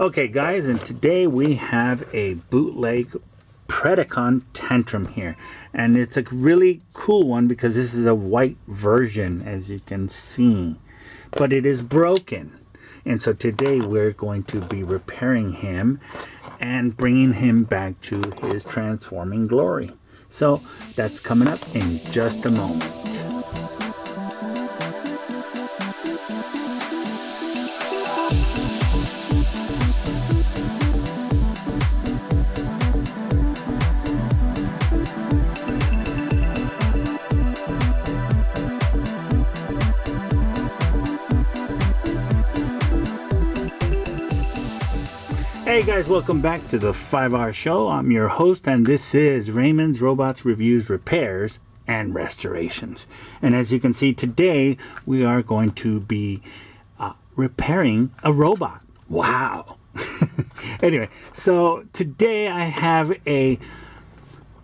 Okay guys, and today we have a bootleg Predacon Tantrum here, and it's a really cool one because this is a white version, as you can see, but it is broken. And so today we're going to be repairing him and bringing him back to his transforming glory. So that's coming up in just a moment. Hey guys, welcome back to the 5-Hour Show. I'm your host, and this is Raymond's Robots Reviews, Repairs, and Restorations. And as you can see, today we are going to be repairing a robot. Wow. Anyway, so today I have a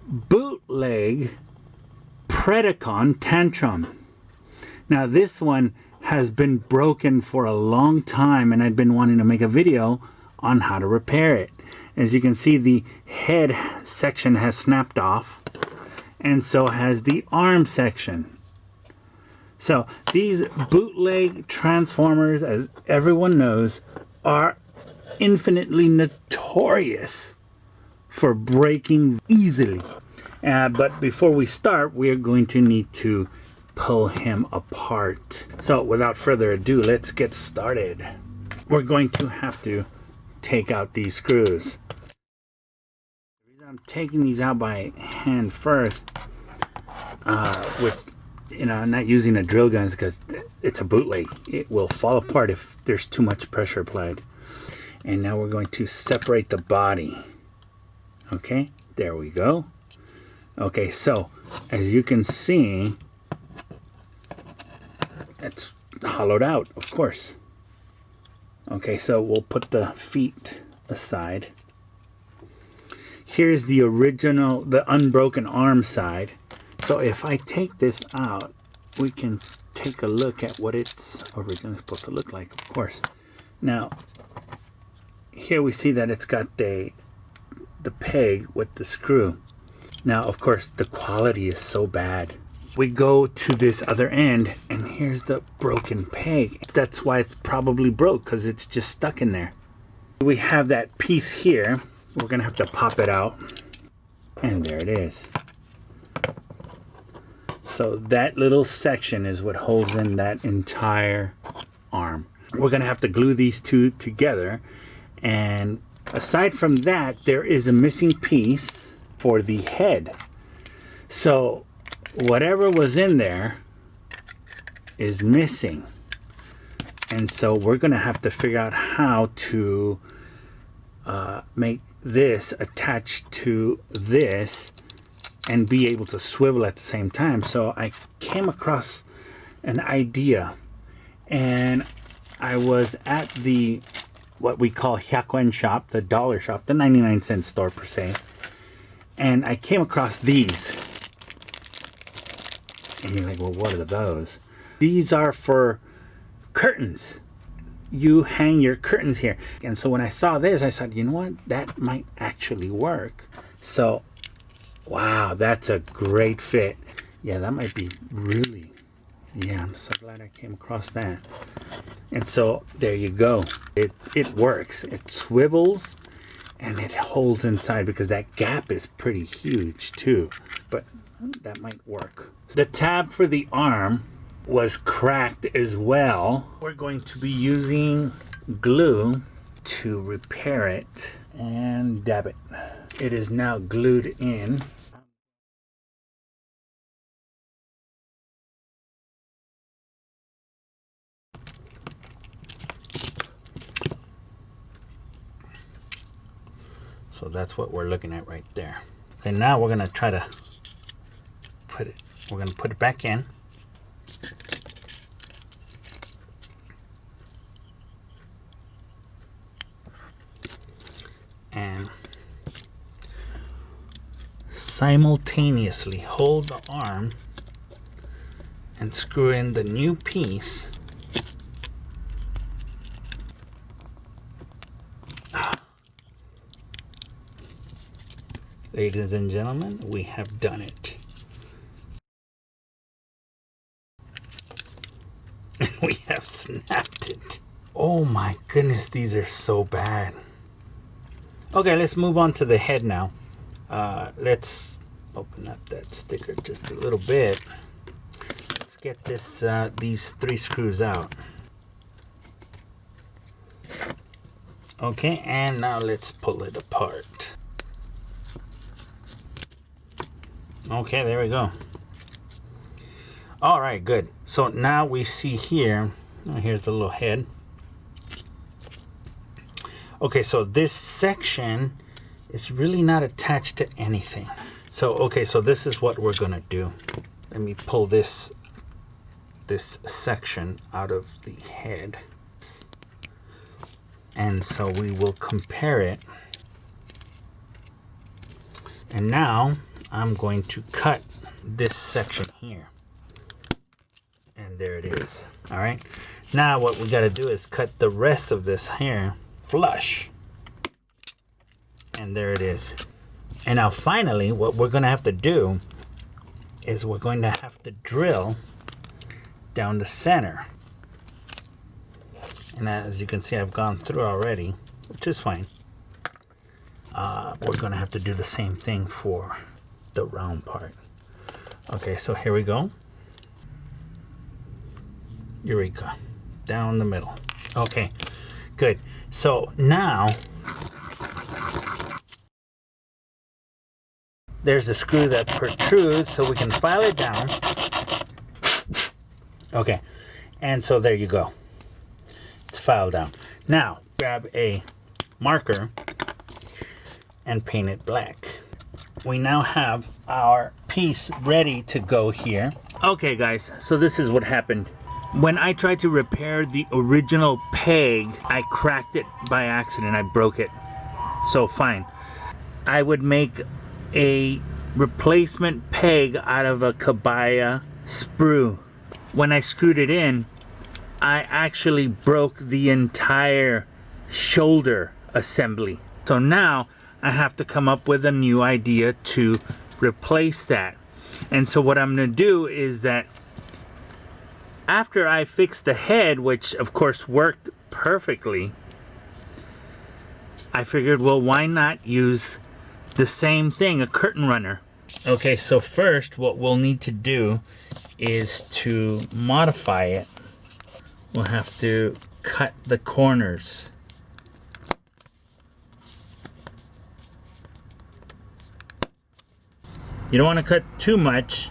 bootleg Predacon Tantrum. Now this one has been broken for a long time, and I've been wanting to make a video on how to repair it. As you can see, the head section has snapped off, and so has the arm section. So these bootleg transformers, as everyone knows, are infinitely notorious for breaking easily. But before we start, we are going to need to pull him apart. So without further ado, let's get started. We're going to have to take out these screws. The reason I'm taking these out by hand first, with not using a drill gun, is because it's a bootleg. It will fall apart if there's too much pressure applied. And now we're going to separate the body. Okay, there we go. Okay, so as you can see, it's hollowed out, of course. Okay, so we'll put the feet aside. Here's the original, the unbroken arm side. So if I take this out, we can take a look at what it's originally supposed to look like, of course. Now, here we see that it's got the peg with the screw. Now, of course, the quality is so bad. We go to this other end, and here's the broken peg. That's why it probably broke, because it's just stuck in there. We have that piece here. We're gonna have to pop it out, and there it is. So that little section is what holds in that entire arm. We're gonna have to glue these two together, and aside from that, there is a missing piece for the head. So whatever was in there is missing, and so we're gonna have to figure out how to make this attach to this and be able to swivel at the same time. So I came across an idea, and I was at the what we call 100 shop, the dollar shop, the 99-cent store per se, and I came across these. And you're like, well, what are those? These are for curtains. You hang your curtains here. And so when I saw this, I said, you know what? That might actually work. So, wow, that's a great fit. Yeah, that might be really, yeah, I'm so glad I came across that. And so there you go. It works. It swivels and it holds inside, because that gap is pretty huge too. But that might work. The tab for the arm was cracked as well. We're going to be using glue to repair it and dab it. It is now glued in. So that's what we're looking at right there. Okay, now we're gonna try to put it back in. And simultaneously hold the arm and screw in the new piece Ladies and gentlemen, we have done it. We have snapped it. Oh my goodness, these are so bad. Okay, let's move on to the head now. Let's open up that sticker just a little bit. Let's get this these 3 screws out. Okay, and now let's pull it apart. Okay, there we go. All right, good. So now we see here, here's the little head. Okay, so this section is really not attached to anything. So, okay, so this is what we're gonna do. Let me pull this section out of the head. And so we will compare it. And now I'm going to cut this section here. And there it is. All right. Now what we got to do is cut the rest of this here flush. And there it is. And now finally, what we're going to have to do is we're going to have to drill down the center. And as you can see, I've gone through already, which is fine. We're going to have to do the same thing for the round part. Okay, so here we go. Eureka. Down the middle. Okay, good. So now, there's a screw that protrudes, so we can file it down. Okay, and so there you go. It's filed down. Now, grab a marker and paint it black. We now have our piece ready to go here. Okay guys, so this is what happened. When I tried to repair the original peg, I cracked it by accident. I broke it. So fine. I would make a replacement peg out of a cabaya sprue. When I screwed it in, I actually broke the entire shoulder assembly. So now I have to come up with a new idea to replace that. And so what I'm going to do is that after I fix the head, which of course worked perfectly, I figured, well, why not use the same thing, a curtain runner. Okay, so first what we'll need to do is to modify it. We'll have to cut the corners. You don't want to cut too much.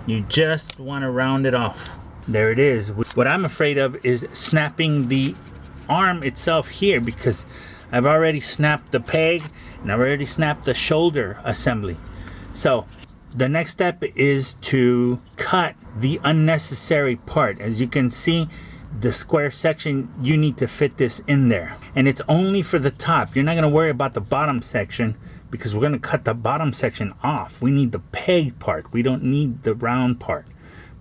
You just want to round it off. There it is. What I'm afraid of is snapping the arm itself here, because I've already snapped the peg and I've already snapped the shoulder assembly. So the next step is to cut the unnecessary part. As you can see, the square section, you need to fit this in there. And it's only for the top. You're not going to worry about the bottom section, because we're going to cut the bottom section off. We need the peg part. We don't need the round part.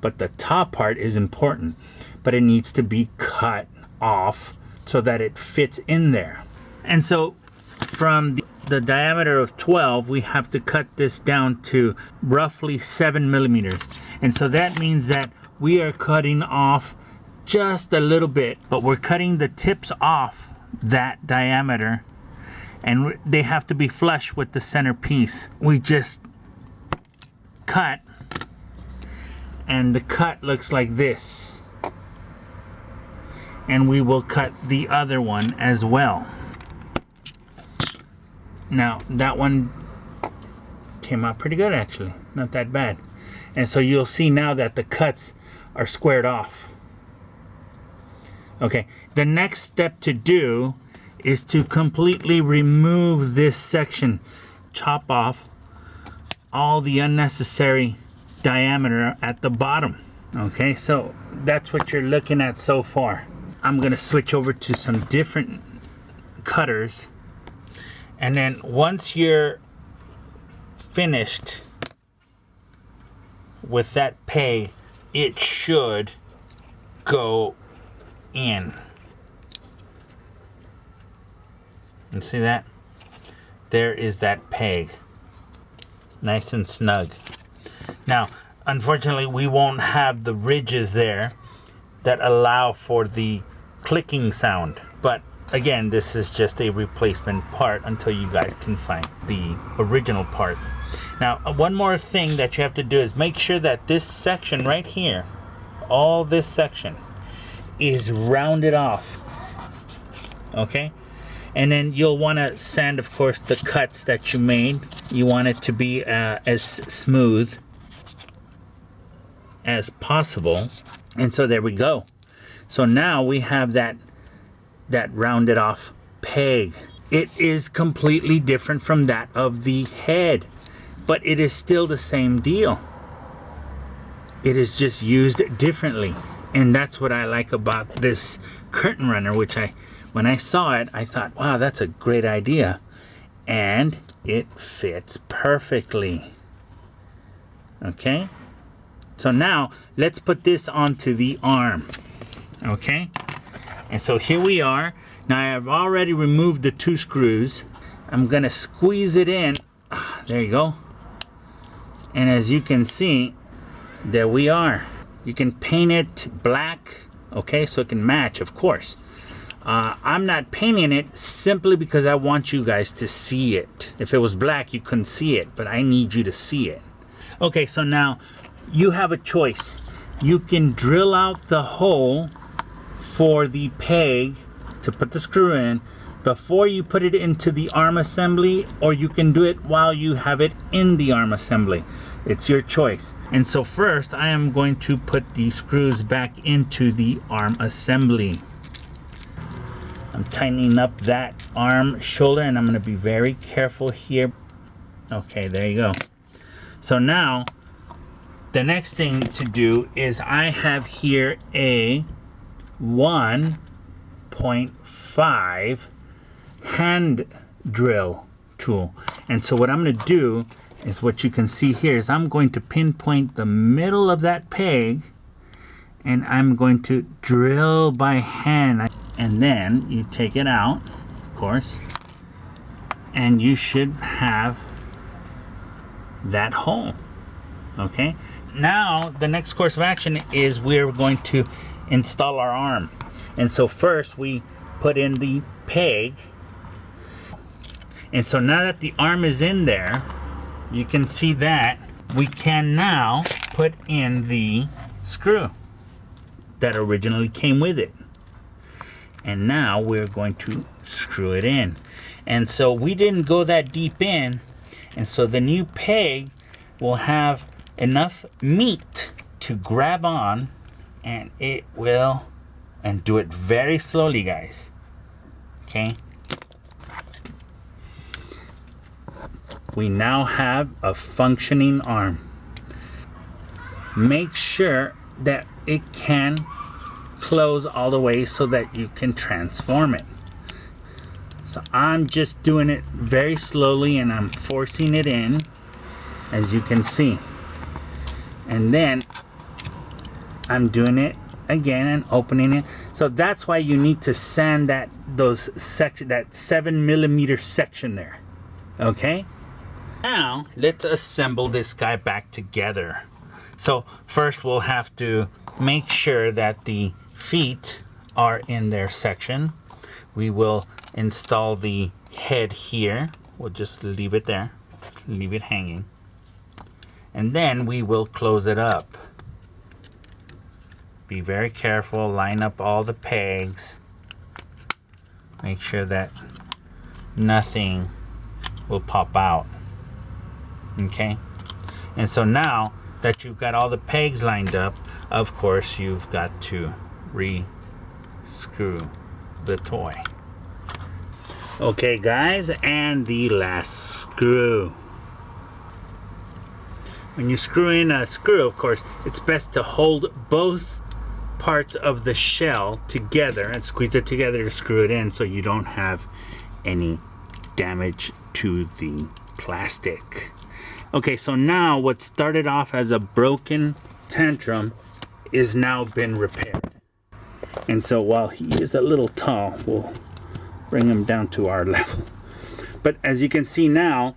But the top part is important. But it needs to be cut off so that it fits in there. And so from the diameter of 12, we have to cut this down to roughly 7 millimeters. And so that means that we are cutting off just a little bit, but we're cutting the tips off that diameter, and they have to be flush with the center piece. We just cut, and the cut looks like this. And we will cut the other one as well. Now that one came out pretty good, actually, not that bad. And so you'll see now that the cuts are squared off. Okay, the next step to do is to completely remove this section. Chop off all the unnecessary diameter at the bottom. Okay, so that's what you're looking at so far. I'm gonna switch over to some different cutters, and then once you're finished with that peg, it should go in. And see that? There is that peg. nice and snug. Now, unfortunately, we won't have the ridges there that allow for the clicking sound. But again, this is just a replacement part until you guys can find the original part. Now, one more thing that you have to do is make sure that this section right here, all this section, is rounded off. Okay? And then you'll want to sand, of course, the cuts that you made. You want it to be as smooth as possible. And so there we go. So now we have that rounded off peg. It is completely different from that of the head, but it is still the same deal. It is just used differently. And that's what I like about this curtain runner, which when I saw it, I thought, wow, that's a great idea. And it fits perfectly. Okay? So now, let's put this onto the arm. Okay? And so here we are. Now I've already removed the 2 screws. I'm gonna squeeze it in. There you go. And as you can see, there we are. You can paint it black, okay, so it can match, of course. I'm not painting it simply because I want you guys to see it. If it was black, you couldn't see it, but I need you to see it. Okay, so now you have a choice. You can drill out the hole for the peg to put the screw in before you put it into the arm assembly, or you can do it while you have it in the arm assembly. It's your choice. And so first, I am going to put the screws back into the arm assembly. I'm tightening up that arm shoulder, and I'm going to be very careful here. Okay, there you go. So now, the next thing to do is I have here a 1.5 hand drill tool. And so what I'm going to do is what you can see here is I'm going to pinpoint the middle of that peg, and I'm going to drill by hand. And then you take it out, of course, and you should have that hole. Okay? Now, the next course of action is we're going to install our arm. And so first we put in the peg. And so now that the arm is in there, you can see that we can now put in the screw that originally came with it. And now we're going to screw it in. And so we didn't go that deep in, and so the new peg will have enough meat to grab on, and it will, and do it very slowly, guys. Okay? We now have a functioning arm. Make sure that it can close all the way so that you can transform it. So I'm just doing it very slowly, and I'm forcing it in, as you can see. And then I'm doing it again and opening it. So that's why you need to sand that 7mm section there. Okay? Now let's assemble this guy back together. So first we'll have to make sure that the feet are in their section. We will install the head here. We'll just leave it there, leave it hanging, and then we will close it up. Be very careful, line up all the pegs, make sure that nothing will pop out. Okay? And so now that you've got all the pegs lined up, of course you've got to re-screw the toy. Okay guys, and the last screw. When you screw in a screw, of course, it's best to hold both parts of the shell together and squeeze it together to screw it in so you don't have any damage to the plastic. Okay, so now what started off as a broken Tantrum is now been repaired. And so while he is a little tall, we'll bring him down to our level. But as you can see now,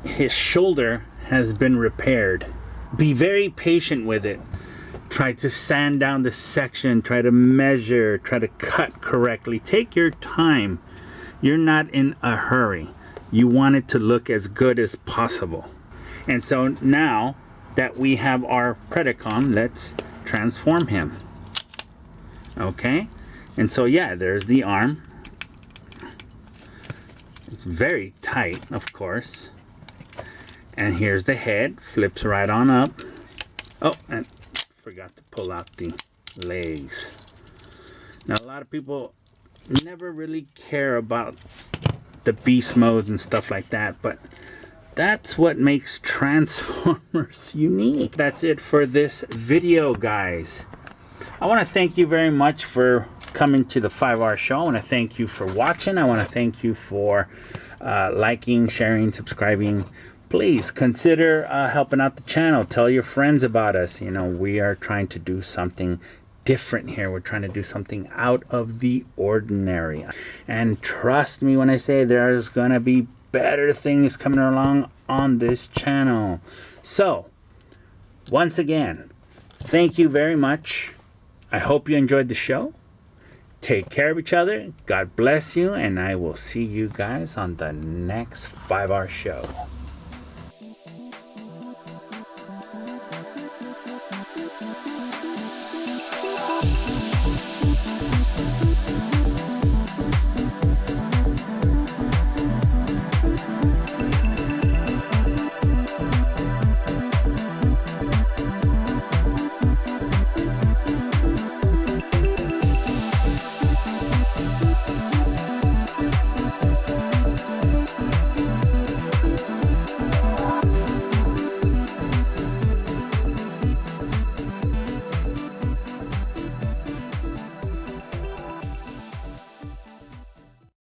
his shoulder has been repaired. Be very patient with it. Try to sand down the section, try to measure, try to cut correctly. Take your time. You're not in a hurry. You want it to look as good as possible. And so now that we have our Predacon, let's transform him. Okay? And so yeah, there's the arm. It's very tight, of course. And here's the head, flips right on up. Oh, and forgot to pull out the legs. Now a lot of people never really care about the beast modes and stuff like that, but that's what makes Transformers unique. That's it for this video, guys. I want to thank you very much for coming to the 5-hour show. I want to thank you for watching. I want to thank you for liking, sharing, subscribing. Please consider helping out the channel. Tell your friends about us. You know, we are trying to do something different here. We're trying to do something out of the ordinary. And trust me when I say there's gonna be better things coming along on this channel. So, once again, thank you very much. I hope you enjoyed the show. Take care of each other. God bless you. And I will see you guys on the next 5-hour show.